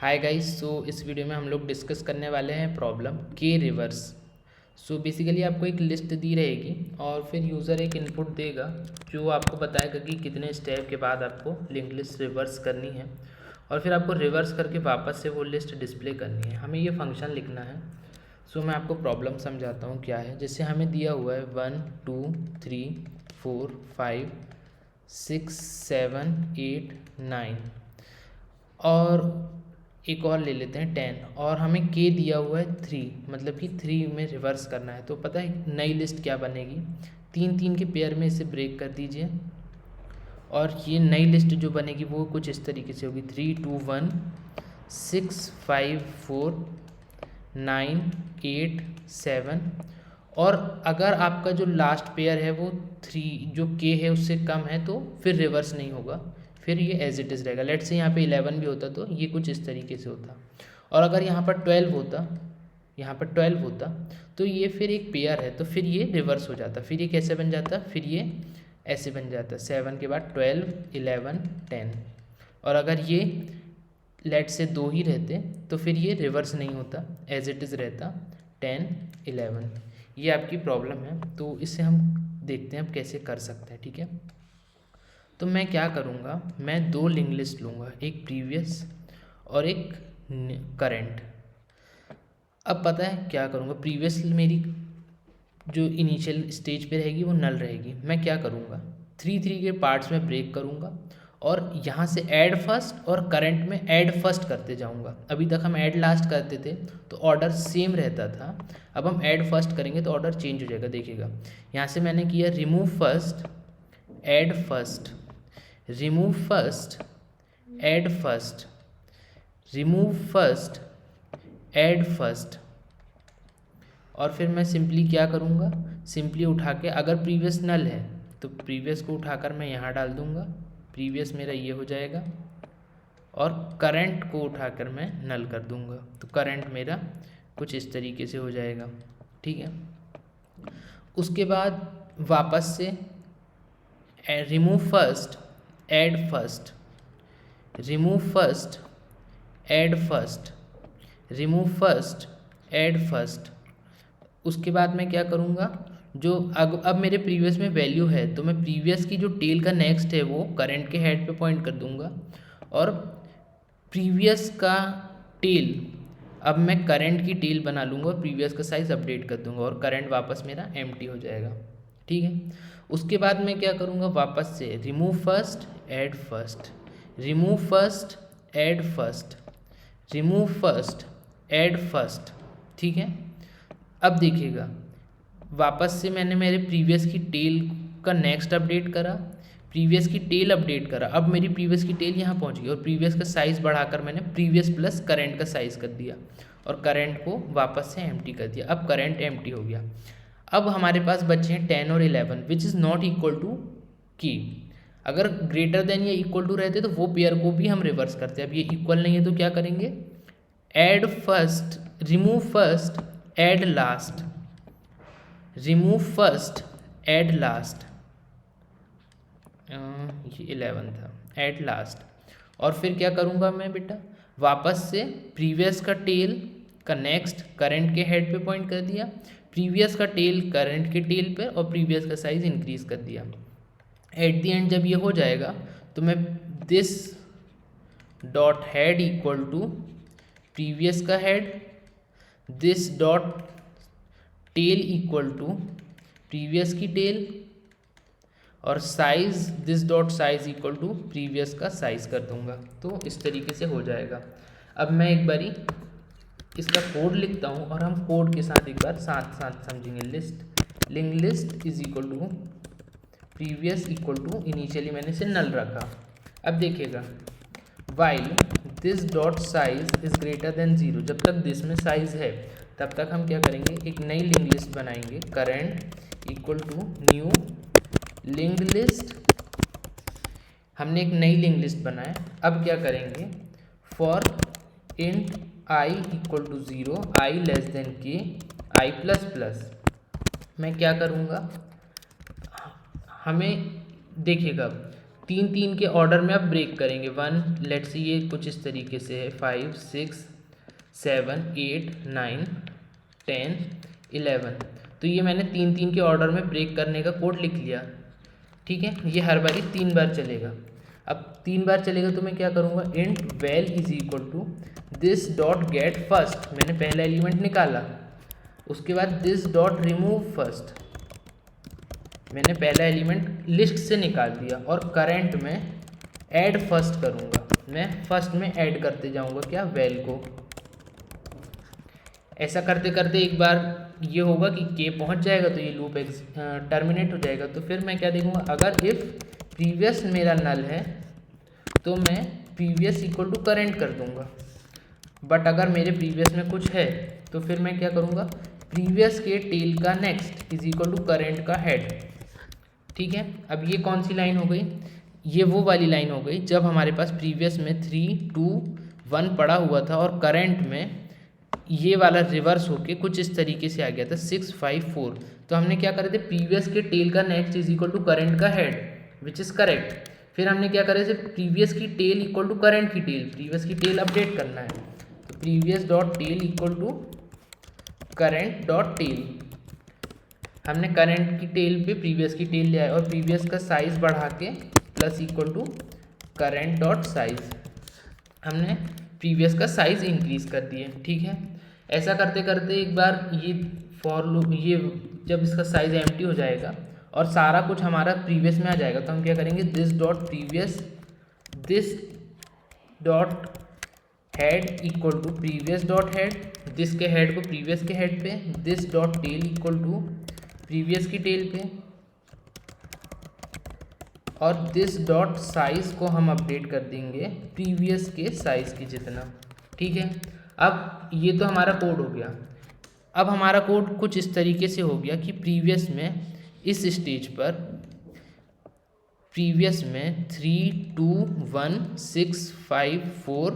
Hi guys. इस video में हम लोग डिस्कस करने वाले हैं प्रॉब्लम के रिवर्स। बेसिकली आपको एक लिस्ट दी रहेगी और फिर यूज़र एक इनपुट देगा जो आपको बताएगा कि कितने स्टेप के बाद आपको लिंक लिस्ट रिवर्स करनी है और फिर आपको रिवर्स करके वापस से वो लिस्ट डिस्प्ले करनी है। हमें ये फंक्शन लिखना है। मैं आपको प्रॉब्लम समझाता हूँ क्या है। जैसे हमें दिया हुआ है 1 2 3 4 5 6 7 8 9 और एक और ले लेते हैं 10 और हमें के दिया हुआ है 3, मतलब कि 3 में रिवर्स करना है। तो पता है नई लिस्ट क्या बनेगी, 3 3 के पेयर में इसे ब्रेक कर दीजिए और ये नई लिस्ट जो बनेगी वो कुछ इस तरीके से होगी 3 2 1 6 5 4 9 8 7। और अगर आपका जो लास्ट पेयर है वो 3 जो के है उससे कम है तो फिर रिवर्स नहीं होगा, फिर ये एज इट इज़ रहेगा। लेट से यहाँ पे 11 भी होता तो ये कुछ इस तरीके से होता। और अगर यहाँ पर 12 होता, यहाँ पर 12 होता तो ये फिर एक पेयर है तो फिर ये रिवर्स हो जाता। फिर ये कैसे बन जाता, फिर ये ऐसे बन जाता 7 के बाद 12 11 10। और अगर ये लेट से 2 ही रहते तो फिर ये रिवर्स नहीं होता, एज इट इज़ रहता 10 11। ये आपकी प्रॉब्लम है। तो इसे हम देखते हैं अब कैसे कर सकते हैं। ठीक है, तो मैं क्या करूँगा, मैं 2 लिंक लिस्ट लूँगा, एक प्रीवियस और एक करंट। अब पता है क्या करूँगा, प्रीवियस मेरी जो इनिशियल स्टेज पे रहेगी वो नल रहेगी। मैं क्या करूँगा, 3 3 के पार्ट्स में ब्रेक करूँगा और यहाँ से ऐड फर्स्ट और करंट में ऐड फर्स्ट करते जाऊँगा। अभी तक हम ऐड लास्ट करते थे तो ऑर्डर सेम रहता था, अब हम ऐड फर्स्ट करेंगे तो ऑर्डर चेंज हो जाएगा। देखिएगा यहाँ से मैंने किया remove first aid first, remove first aid first, remove first aid first. और फिर मैं सिंपली क्या करूँगा, सिंपली उठा के अगर प्रीवियस नल है तो प्रीवियस को उठाकर मैं यहाँ डाल दूँगा, प्रीवियस मेरा ये हो जाएगा। और करंट को उठाकर मैं नल कर दूँगा तो करंट मेरा कुछ इस तरीके से हो जाएगा। ठीक है, उसके बाद वापस से remove first aid first, remove first aid first, remove first aid first. उसके बाद मैं क्या करूँगा, जो अब मेरे प्रीवियस में वैल्यू है तो मैं प्रीवियस की जो टेल का नेक्स्ट है वो करंट के हेड पे पॉइंट कर दूँगा और प्रीवियस का टेल अब मैं करंट की टेल बना लूँगा और प्रीवियस का साइज़ अपडेट कर दूँगा और करंट वापस मेरा एम्प्टी हो जाएगा। ठीक है, उसके बाद मैं क्या करूँगा, वापस से remove first aid first, remove first aid first, remove first aid first. ठीक है, अब देखिएगा वापस से मैंने मेरे प्रीवियस की टेल का नेक्स्ट अपडेट करा, प्रीवियस की टेल अपडेट करा। अब मेरी प्रीवियस की टेल यहाँ पहुँच गई और प्रीवियस का साइज़ बढ़ाकर मैंने प्रीवियस प्लस करंट का साइज़ कर दिया और करंट को वापस से एम्प्टी कर दिया। अब करंट एम्प्टी हो गया। अब हमारे पास बचे हैं 10 और 11 which is not equal to की। अगर ग्रेटर देन या इक्वल टू रहते तो वो पेयर को भी हम रिवर्स करते। अब ये इक्वल नहीं है तो क्या करेंगे, add first, remove first aid last, remove first aid last, ये 11 था, ऐड लास्ट। और फिर क्या करूँगा मैं बेटा, वापस से प्रीवियस का टेल का नेक्स्ट करंट के हेड पे पॉइंट कर दिया, प्रीवियस का टेल करंट के टेल पे और प्रीवियस का साइज़ इंक्रीज कर दिया। एट द एंड जब ये हो जाएगा तो मैं this dot head equal to previous का head, this dot tail equal to previous की टेल और size this dot size equal to previous का साइज़ कर दूंगा। तो इस तरीके से हो जाएगा। अब मैं एक बारी इसका कोड लिखता हूँ और हम कोड के साथ एक बार साथ साथ समझेंगे। List link list is equal to previous equal to initially मैंने इसे नल रखा। अब देखिएगा while this dot size is greater than 0, जब तक दिस में साइज़ है तब तक हम क्या करेंगे, एक नई लिंक लिस्ट बनाएंगे, current equal to new link list. हमने एक नई लिंक लिस्ट बनाया। अब क्या करेंगे, for int I equal to 0, I less than K, I plus plus. मैं क्या करूँगा, हमें देखिएगा तीन तीन के ऑर्डर में अब ब्रेक करेंगे। 1 लेट्स सी ये कुछ इस तरीके से है, 5 6 7 8 9 10 11। तो ये मैंने तीन तीन के ऑर्डर में ब्रेक करने का कोड लिख लिया, ठीक है। ये हर बारी 3 बार चलेगा। अब 3 बार चलेगा तो मैं क्या करूँगा, int val is equal to this dot get first, मैंने पहला एलिमेंट निकाला, उसके बाद दिस डॉट रिमूव फर्स्ट, मैंने पहला एलिमेंट लिस्ट से निकाल दिया, और करंट में ऐड फर्स्ट करूँगा, मैं फर्स्ट में ऐड करते जाऊँगा क्या, वैल को। ऐसा करते करते एक बार ये होगा कि के पहुंच जाएगा तो ये लूप टर्मिनेट हो जाएगा। तो फिर मैं क्या देखूँगा, अगर इफ़ प्रीवियस मेरा नल है तो मैं प्रीवियस इक्वल टू करेंट कर दूंगा, बट अगर मेरे प्रीवियस में कुछ है तो फिर मैं क्या करूँगा, प्रीवियस के टेल का next is equal to current का हेड, ठीक है। अब ये कौन सी लाइन हो गई, ये वो वाली लाइन हो गई जब हमारे पास प्रीवियस में 3 2 1 पड़ा हुआ था और करंट में ये वाला रिवर्स होके कुछ इस तरीके से आ गया था 6 5 4। तो हमने क्या करे थे, प्रीवियस के टेल का next is equal to current का हेड, विच इज़ करेक्ट। फिर हमने क्या करे थे, प्रीवियस की टेल इक्वल टू करेंट की टेल, प्रीवियस की टेल अपडेट करना है, तो previous dot tail equal to current dot tail. हमने करेंट की टेल पे प्रीवियस की टेल ले आए और प्रीवियस का साइज बढ़ा के plus equal to current dot size, हमने प्रीवियस का साइज इंक्रीज कर दिए, ठीक है। ऐसा करते करते एक बार ये फॉर लूप, ये जब इसका साइज एम्प्टी हो जाएगा और सारा कुछ हमारा प्रीवियस में आ जाएगा तो हम क्या करेंगे, this dot previous, this dot head equal to previous dot head, this के हेड को प्रीवियस के हेड पे, this dot tail equal to previous की टेल पे, और दिस डॉट साइज को हम अपडेट कर देंगे प्रीवियस के साइज की जितना, ठीक है। अब ये तो हमारा कोड हो गया। अब हमारा कोड कुछ इस तरीके से हो गया कि प्रीवियस में इस स्टेज पर प्रीवियस में 3 2 1 6 5 4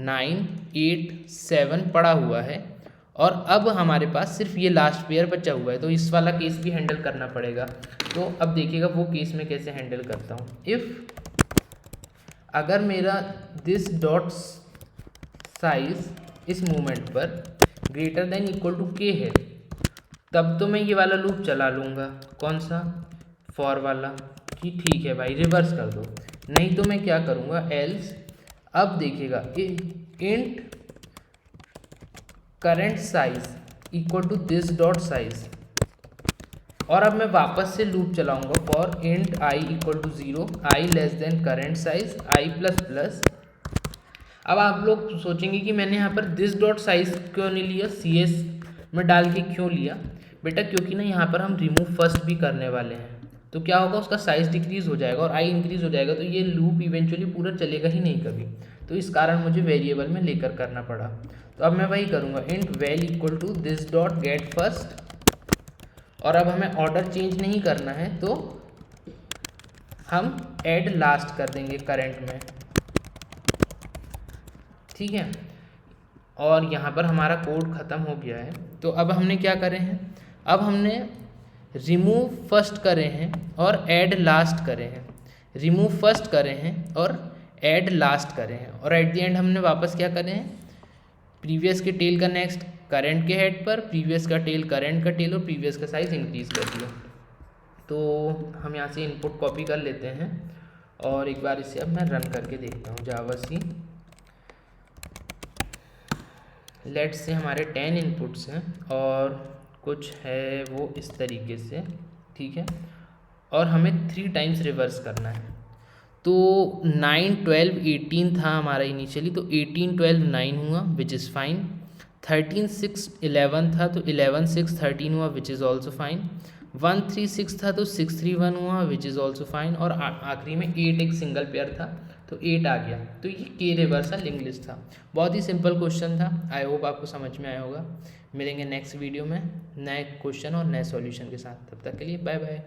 9 8 7 पड़ा हुआ है, और अब हमारे पास सिर्फ ये लास्ट पेयर बचा हुआ है, तो इस वाला केस भी हैंडल करना पड़ेगा। तो अब देखिएगा वो केस में कैसे हैंडल करता हूँ। इफ़ अगर मेरा दिस डॉट साइज इस मोमेंट पर ग्रेटर देन इक्वल टू के है, तब तो मैं ये वाला लूप चला लूँगा, कौन सा, फॉर वाला, कि ठीक है भाई रिवर्स कर दो। नहीं तो मैं क्या करूँगा, एल्स, अब देखिएगा int current size equal to this dot size, और अब मैं वापस से लूप चलाऊंगा for int I equal to 0, I less than current size, I plus plus. अब आप लोग सोचेंगे कि मैंने यहाँ पर दिस डॉट साइज क्यों नहीं लिया, CS में डाल के क्यों लिया बेटा, क्योंकि ना यहाँ पर हम रिमूव फर्स्ट भी करने वाले हैं, तो क्या होगा, उसका साइज डिक्रीज हो जाएगा और आई इंक्रीज हो जाएगा, तो ये लूप इवेंचुअली पूरा चलेगा ही नहीं कभी, तो इस कारण मुझे वेरिएबल में लेकर करना पड़ा। तो अब मैं वही करूँगा, int val equal to this dot get first, और अब हमें ऑर्डर चेंज नहीं करना है तो हम ऐड लास्ट कर देंगे करंट में, ठीक है। और यहाँ पर हमारा कोड ख़त्म हो गया है। तो अब हमने क्या करे हैं, अब हमने रिमूव फर्स्ट करे हैं और ऐड लास्ट करे हैं, रिमूव फर्स्ट करे हैं और ऐड लास्ट करे हैं, और एट द एंड हमने वापस क्या करे हैं, प्रीवियस के टेल का नेक्स्ट करंट के हेड पर, प्रीवियस का टेल करंट का टेल, और प्रीवियस का साइज इंक्रीज कर दिया। तो हम यहाँ से इनपुट कॉपी कर लेते हैं और एक बार इसे अब मैं रन करके देखता हूँ, जावा सी। लेट्स से हमारे 10 इनपुट्स हैं और कुछ है वो इस तरीके से, ठीक है, और हमें 3 टाइम्स रिवर्स करना है। तो 9 12 18 था हमारा इनिशियली, तो 18 12 9 हुआ विच इज़ फाइन। 13 6 11 था तो 11 6 13 हुआ विच इज़ ऑल्सो फाइन। 1 3 6 था तो 6 3 1 हुआ विच इज़ ऑल्सो फाइन, और आखिरी में 8 एक सिंगल पेयर था तो 8 आ गया। तो ये के रिवर्सल लिंक लिस्ट था। बहुत ही सिंपल क्वेश्चन था, आई होप आपको समझ में आया होगा। मिलेंगे नेक्स्ट वीडियो में नए क्वेश्चन और नए सॉल्यूशन के साथ, तब तक के लिए बाय बाय।